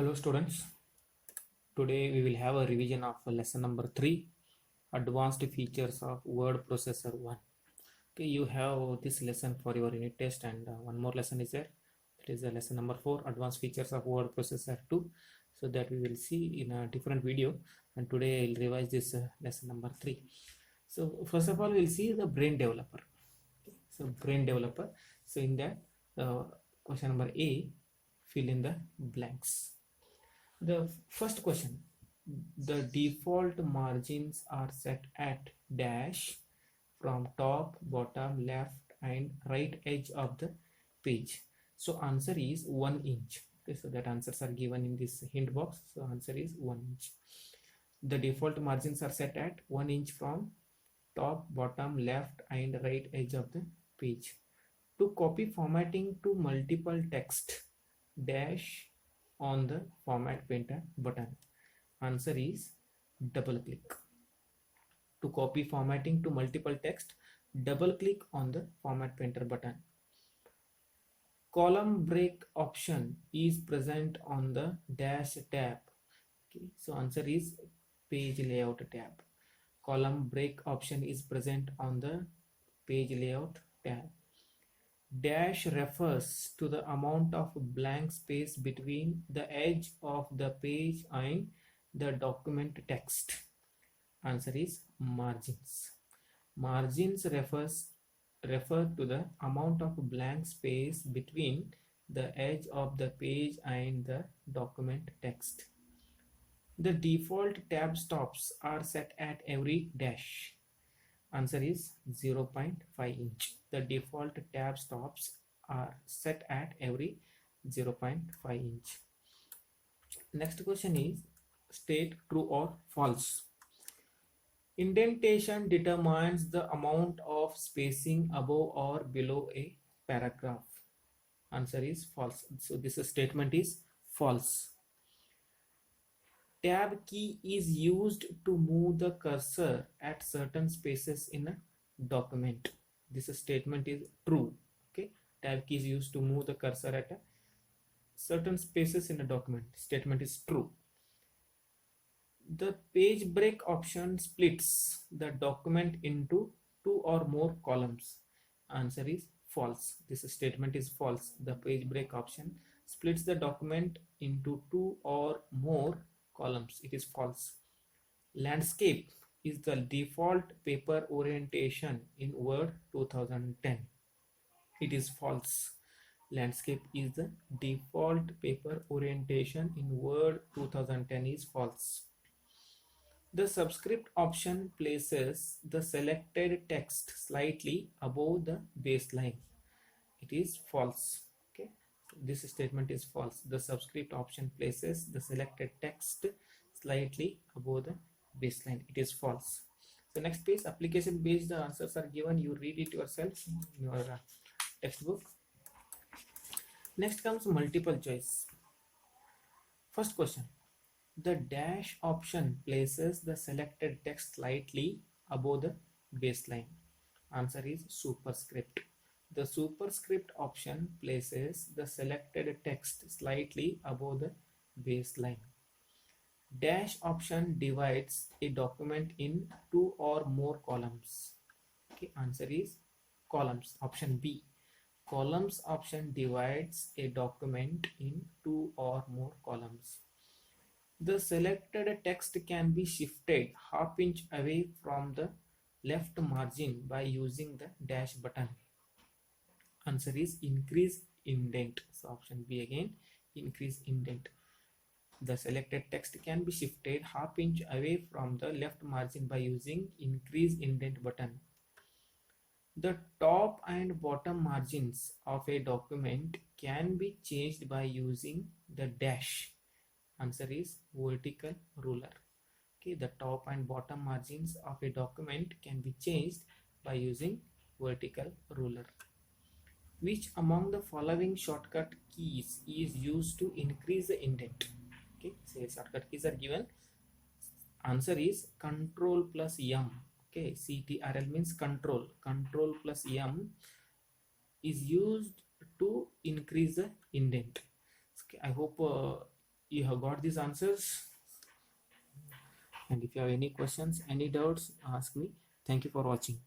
Hello students, today we will have a revision of lesson number 3, Advanced Features of Word Processor 1. Okay, you have this lesson for your unit test and one more lesson is there. That is lesson number 4, Advanced Features of Word Processor 2. So that we will see in a different video, and today I will revise this lesson number 3. So first of all, we will see the brain developer. Okay, so brain developer. So in that question number A, fill in the blanks. The first question, the default margins are set at dash from top, bottom, left and right edge of the page. So answer is 1 inch. Okay, so that answers are given in this hint box. So answer is 1 inch. The default margins are set at 1 inch from top, bottom, left and right edge of the page. To copy formatting to multiple text, dash on the format painter button. Answer is double click. To copy formatting to multiple text, double click on the format painter button. Column break option is present on the dash tab. Okay, so answer is page layout tab. Column break option is present on the page layout tab. Dash refers to the amount of blank space between the edge of the page and the document text. Answer is margins. Margins refer to the amount of blank space between the edge of the page and the document text. The default tab stops are set at every dash. Answer is 0.5 inch. The default tab stops are set at every 0.5 inch. Next question is state true or false. Indentation determines the amount of spacing above or below a paragraph. Answer is false. So this statement is false. Tab key is used to move the cursor at certain spaces in a document. This statement is true. Okay, tab key is used to move the cursor at a certain spaces in a document. Statement is true. The page break option splits the document into 2 or more columns. Answer is false. This statement is false. The page break option splits the document into 2 or more columns. It is false. Landscape is the default paper orientation in Word 2010. It is false. Landscape is the default paper orientation in Word 2010 is false. The subscript option places the selected text slightly above the baseline. It is false. Okay, so this statement is false. The subscript option places the selected text slightly above the baseline. It is false. So next page, application based answers are given. You read it yourself in your textbook. Next comes multiple choice. First question. The dash option places the selected text slightly above the baseline. Answer is superscript. The superscript option places the selected text slightly above the baseline. Dash option divides a document in 2 or more columns. Okay, answer is columns. Option B. Columns option divides a document in 2 or more columns. The selected text can be shifted half inch away from the left margin by using the dash button. Answer is increase indent. So option B again, increase indent. The selected text can be shifted half inch away from the left margin by using increase indent button. The top and bottom margins of a document can be changed by using the dash. Answer is vertical ruler. Okay, the top and bottom margins of a document can be changed by using vertical ruler. Which among the following shortcut keys is used to increase the indent? Okay, so shortcut keys are given. Answer is Control plus M. Okay, CTRL means control. Control plus M is used to increase the indent. Okay, I hope you have got these answers, and if you have any questions, any doubts, ask me. Thank you for watching.